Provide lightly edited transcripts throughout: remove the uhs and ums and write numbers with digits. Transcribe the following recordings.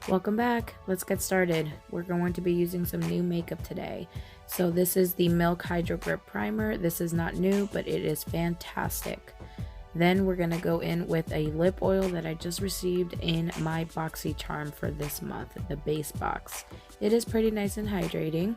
Welcome back. Let's get started. We're going to be using some new makeup today. So this is the Milk Hydro Grip Primer. This is not new, but it is fantastic. Then we're going to go in with a lip oil that I just received in my Boxycharm for this month, the base box. It is pretty nice and hydrating.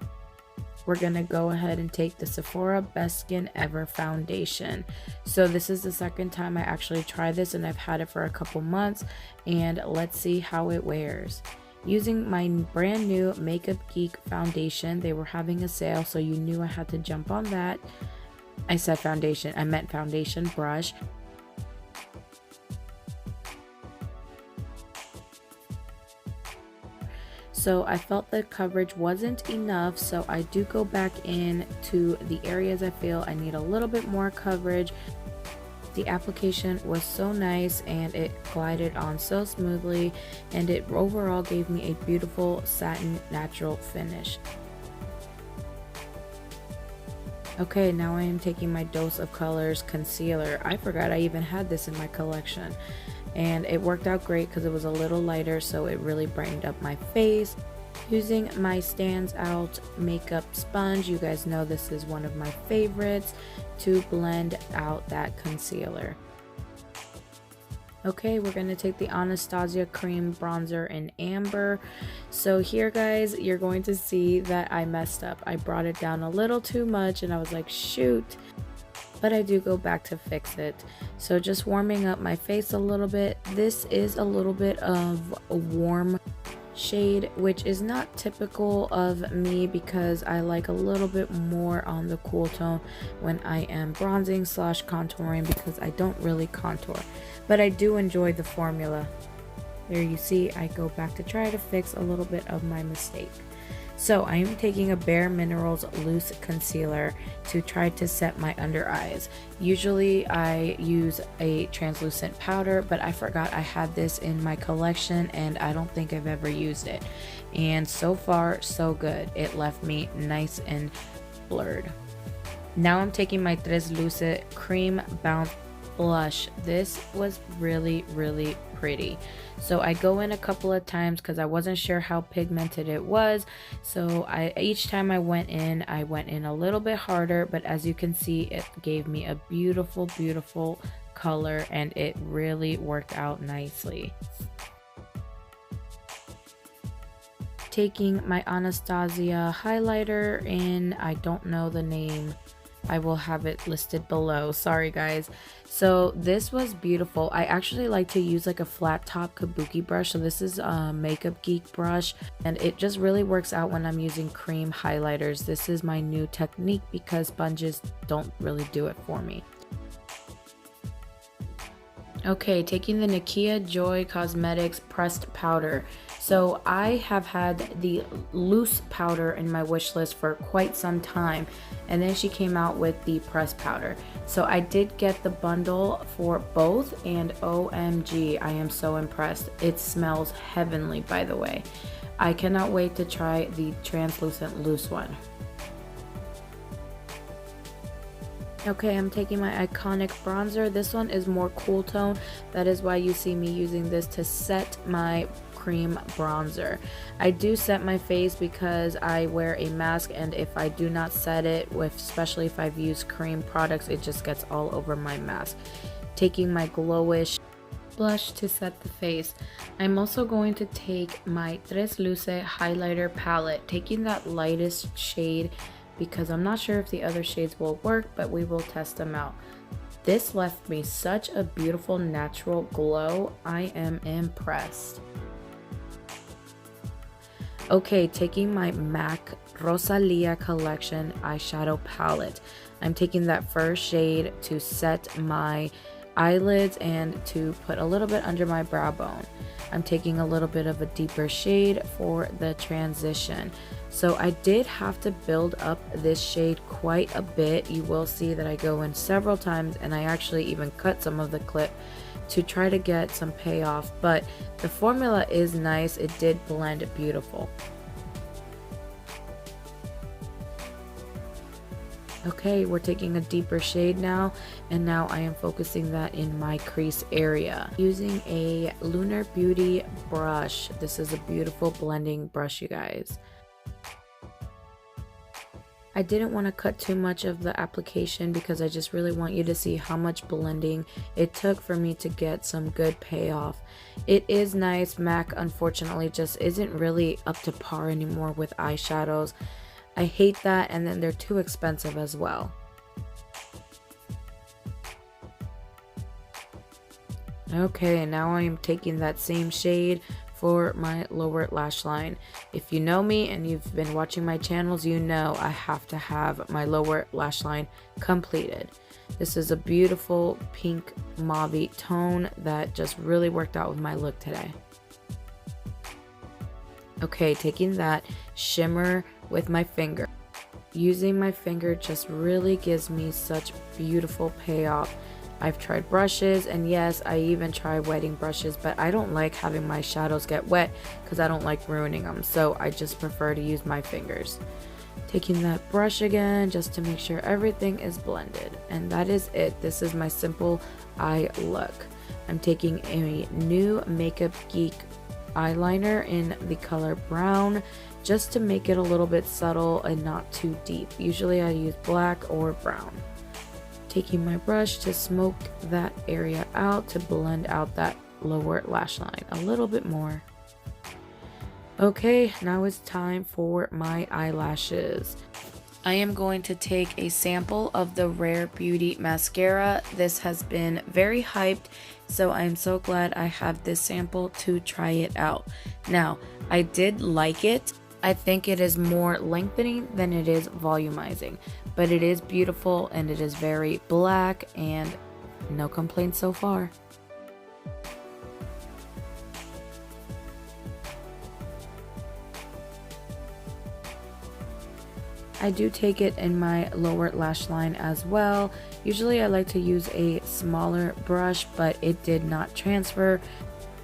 We're going to go ahead and take the Sephora Best Skin Ever foundation. So this is the second time I actually tried this, and I've had it for a couple months, and let's see how it wears. Using my brand new Makeup Geek foundation, they were having a sale, so you knew I had to jump on that. I said foundation, I meant foundation brush. So I felt the coverage wasn't enough, so I do go back in to the areas I feel I need a little bit more coverage. The application was so nice and it glided on so smoothly, and it overall gave me a beautiful satin natural finish. Okay, now I am taking my Dose of Colors concealer. I forgot I even had this in my collection. And it worked out great because it was a little lighter, so it really brightened up my face. Using my Stands Out makeup sponge, you guys know this is one of my favorites, to blend out that concealer. Okay, we're going to take the Anastasia cream bronzer in amber. So here, guys, you're going to see that I messed up. I brought it down a little too much and I was like, shoot. But I do go back to fix it. So just warming up my face a little bit. This is a little bit of a warm shade, which is not typical of me because I like a little bit more on the cool tone when I am bronzing / contouring, because I don't really contour, but I do enjoy the formula. There you see, I go back to try to fix a little bit of my mistake. So I am taking a Bare Minerals loose concealer to try to set my under eyes. Usually I use a translucent powder, but I forgot I had this in my collection and I don't think I've ever used it. And so far, so good. It left me nice and blurred. Now I'm taking my Tres Luce Cream Bounce Blush. This was really pretty. So I go in a couple of times because I wasn't sure how pigmented it was. So each time I went in a little bit harder, but as you can see, it gave me a beautiful color and it really worked out nicely. Taking my Anastasia highlighter in, I don't know the name. I will have it listed below. Sorry guys. So this was beautiful. I actually like to use like a flat top kabuki brush. So this is a Makeup Geek brush and it just really works out when I'm using cream highlighters. This is my new technique because sponges don't really do it for me. Okay, taking the Nakia Joy Cosmetics pressed powder. So I have had the loose powder in my wish list for quite some time, and then she came out with the pressed powder. So I did get the bundle for both, and OMG, I am so impressed. It smells heavenly, by the way. I cannot wait to try the translucent loose one. Okay, I'm taking my iconic bronzer. This one is more cool tone. That is why you see me using this to set my cream bronzer. I do set my face because I wear a mask, and if I do not set it, especially if I've used cream products, it just gets all over my mask. Taking my Glowish blush to set the face. I'm also going to take my Tres Luce highlighter palette, taking that lightest shade because I'm not sure if the other shades will work, but we will test them out. This left me such a beautiful natural glow. I am impressed. Okay, taking my MAC Rosalia collection eyeshadow palette. I'm taking that first shade to set my eyelids and to put a little bit under my brow bone. I'm taking a little bit of a deeper shade for the transition. So I did have to build up this shade quite a bit. You will see that I go in several times, and I actually even cut some of the clip to try to get some payoff, but the formula is nice. It did blend beautiful. Okay, we're taking a deeper shade now, and now I am focusing that in my crease area. Using a Lunar Beauty brush. This is a beautiful blending brush, you guys. I didn't want to cut too much of the application because I just really want you to see how much blending it took for me to get some good payoff. It is nice. MAC unfortunately just isn't really up to par anymore with eyeshadows. I hate that, and then they're too expensive as well. Okay, now I am taking that same shade for my lower lash line. If you know me and you've been watching my channels, you know I have to have my lower lash line completed. This is a beautiful pink mauve tone that just really worked out with my look today. Okay, taking that shimmer with my finger. Using my finger just really gives me such beautiful payoff. I've tried brushes, and yes, I even try wetting brushes, but I don't like having my shadows get wet because I don't like ruining them, so I just prefer to use my fingers. Taking that brush again just to make sure everything is blended, and that is it. This is my simple eye look. I'm taking a new Makeup Geek eyeliner in the color brown just to make it a little bit subtle and not too deep. Usually I use black or brown. Taking my brush to smoke that area out to blend out that lower lash line a little bit more. Okay, now it's time for my eyelashes. I am going to take a sample of the Rare Beauty mascara. This has been very hyped, so I'm so glad I have this sample to try it out. Now, I did like it. I think it is more lengthening than it is volumizing, but it is beautiful and it is very black and no complaints so far. I do take it in my lower lash line as well. Usually I like to use a smaller brush, but it did not transfer,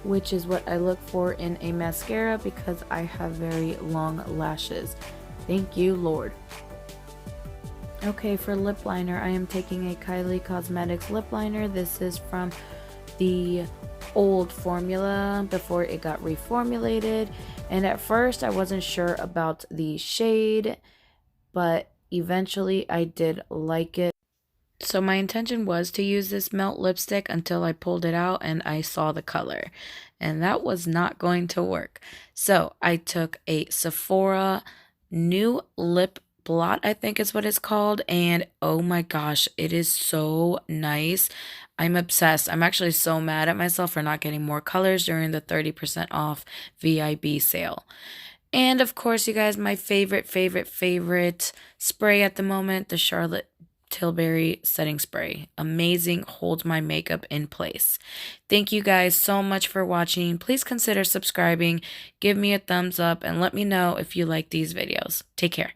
which is what I look for in a mascara because I have very long lashes. Thank you, Lord. Okay, for lip liner, I am taking a Kylie Cosmetics lip liner. This is from the old formula before it got reformulated, and at first I wasn't sure about the shade, but eventually I did like it. So my intention was to use this melt lipstick until I pulled it out and I saw the color, and that was not going to work. So I took a Sephora new lip blot, I think is what it's called, and oh my gosh, it is so nice. I'm obsessed. I'm actually so mad at myself for not getting more colors during the 30% off VIB sale. And of course, you guys, my favorite spray at the moment, the Charlotte Tilbury setting spray. Amazing, holds my makeup in place. Thank you guys so much for watching. Please consider subscribing, give me a thumbs up, and let me know if you like these videos. Take care.